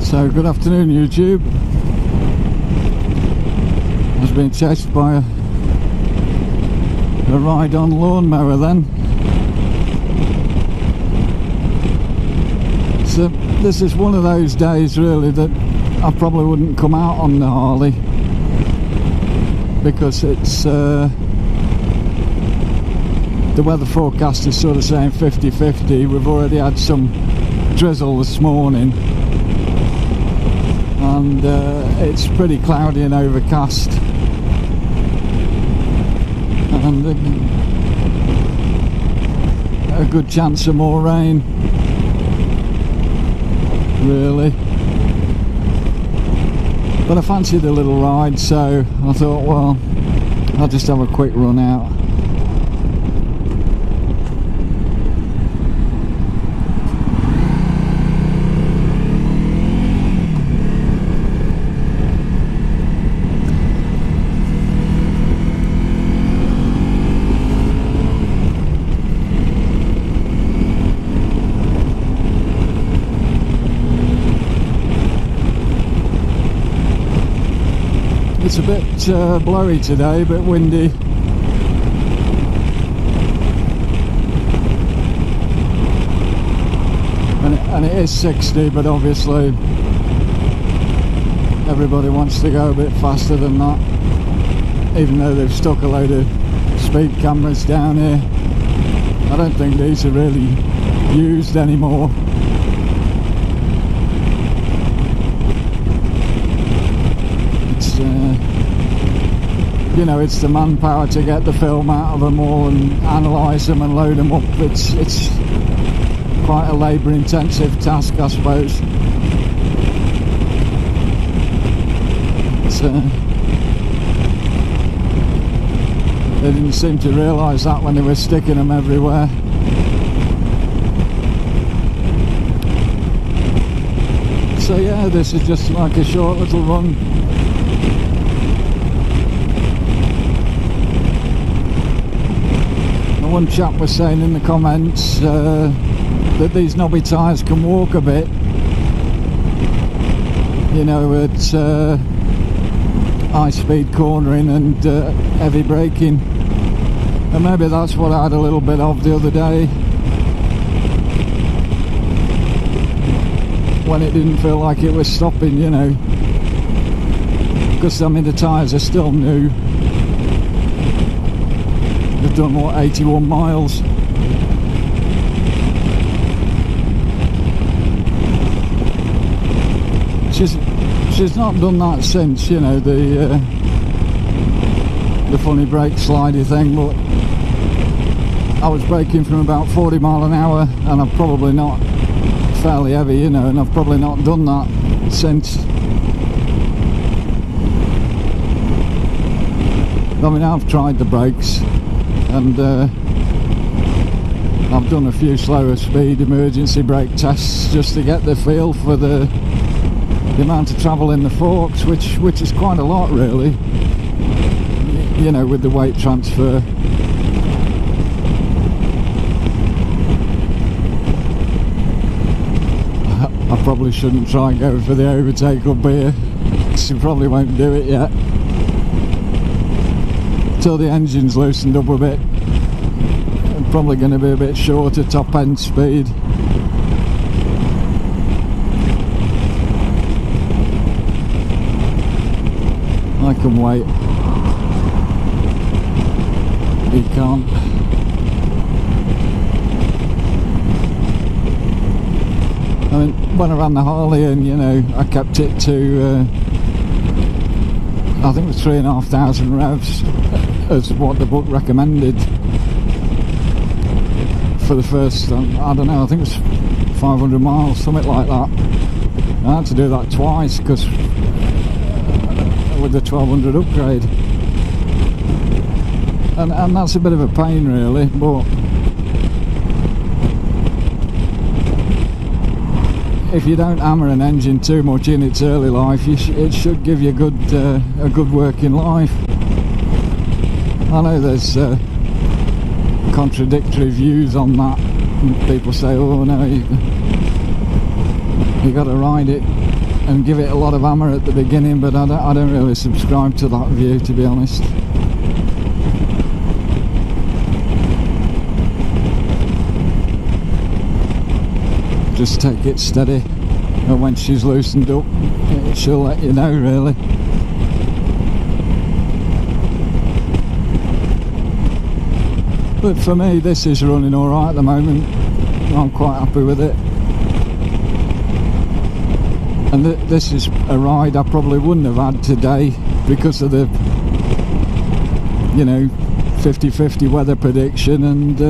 So good afternoon YouTube. I was being chased by a ride-on lawnmower then. So this is one of those days really that I probably wouldn't come out on the Harley, because it's the weather forecast is sort of saying 50-50. We've already had some drizzle this morning, and it's pretty cloudy and overcast, and a good chance of more rain really. But I fancied a little ride, so I thought, well, I'll just have a quick run out. It's a bit blowy today, a bit windy. And it is 60, but obviously everybody wants to go a bit faster than that, even though they've stuck a load of speed cameras down here. I don't think these are really used anymore. You know, it's the manpower to get the film out of them all and analyse them and load them up. It's quite a labour intensive task, I suppose. They didn't seem to realise that when they were sticking them everywhere. So yeah, this is just like a short little run. One chap was saying in the comments that these knobby tyres can walk a bit, you know, at high speed cornering and heavy braking, and maybe that's what I had a little bit of the other day when it didn't feel like it was stopping, you know, because I mean the tyres are still new. They've done what, 81 miles. She's not done that since, you know, the funny brake slidey thing, but I was braking from about 40 mile an hour, and I've probably not, fairly heavy, you know, and I've probably not done that since. I mean, I've tried the brakes, and I've done a few slower speed emergency brake tests just to get the feel for the amount of travel in the forks, which is quite a lot really, you know, with the weight transfer. I probably shouldn't try and go for the overtake up here, because you probably won't do it yet till the engine's loosened up a bit. I'm probably going to be a bit short of top end speed. I can wait. He can't. I mean, when I ran the Harley, and you know, I kept it to I think it was 3,500 revs as what the book recommended for the first, I don't know, I think it was 500 miles, something like that. I had to do that twice because with the 1200 upgrade, and that's a bit of a pain really, but if you don't hammer an engine too much in its early life, it should give you a good working life. I know there's contradictory views on that. People say, oh no, you got to ride it and give it a lot of hammer at the beginning, but I don't really subscribe to that view, to be honest. Just take it steady, and when she's loosened up, she'll let you know, really. But for me, this is running alright at the moment. I'm quite happy with it. And this is a ride I probably wouldn't have had today because of the, you know, 50-50 weather prediction, and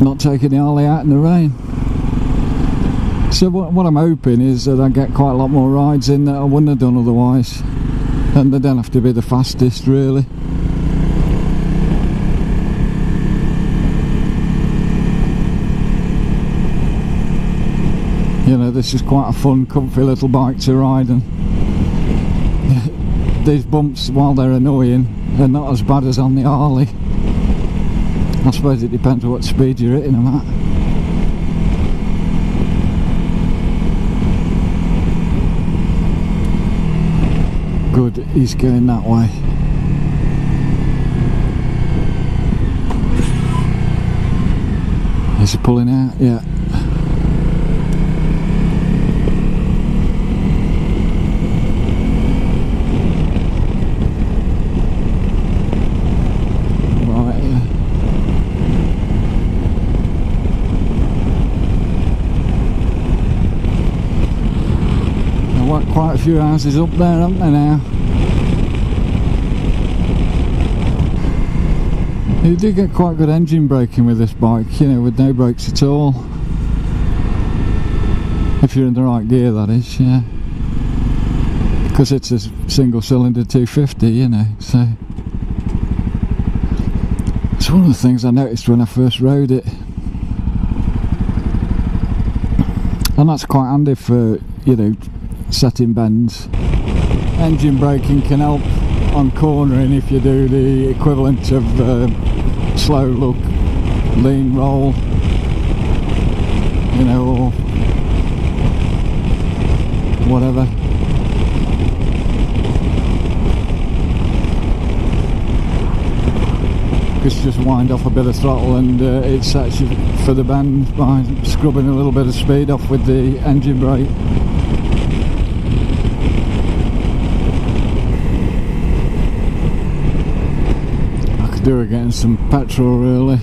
not taking the Harley out in the rain. So what I'm hoping is that I get quite a lot more rides in that I wouldn't have done otherwise, and they don't have to be the fastest, really. You know, this is quite a fun, comfy little bike to ride, and these bumps, while they're annoying, they're not as bad as on the Harley. I suppose it depends what speed you're hitting them at. Good, he's going that way. Is he pulling out? Yeah. Quite a few houses up there, haven't they now? You do get quite good engine braking with this bike, you know, with no brakes at all. If you're in the right gear, that is, yeah. Because it's a single cylinder 250, you know, so. It's one of the things I noticed when I first rode it. And that's quite handy for, you know, setting bends. Engine braking can help on cornering if you do the equivalent of slow look, lean roll, you know, or whatever. Because you just wind off a bit of throttle and it sets you for the bend by scrubbing a little bit of speed off with the engine brake. Do again some petrol, really.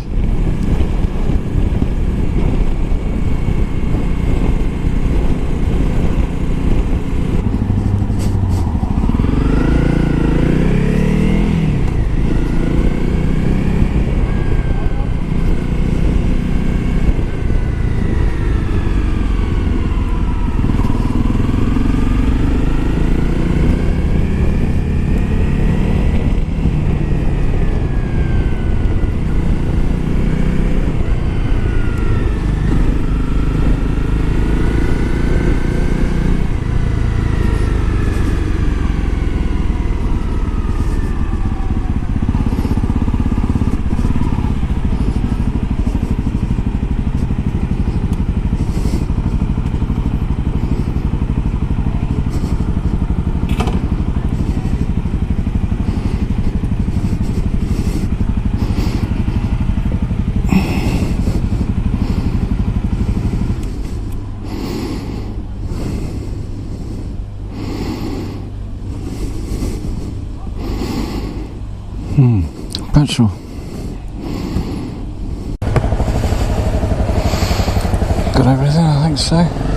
Petrol. Got everything, I think so.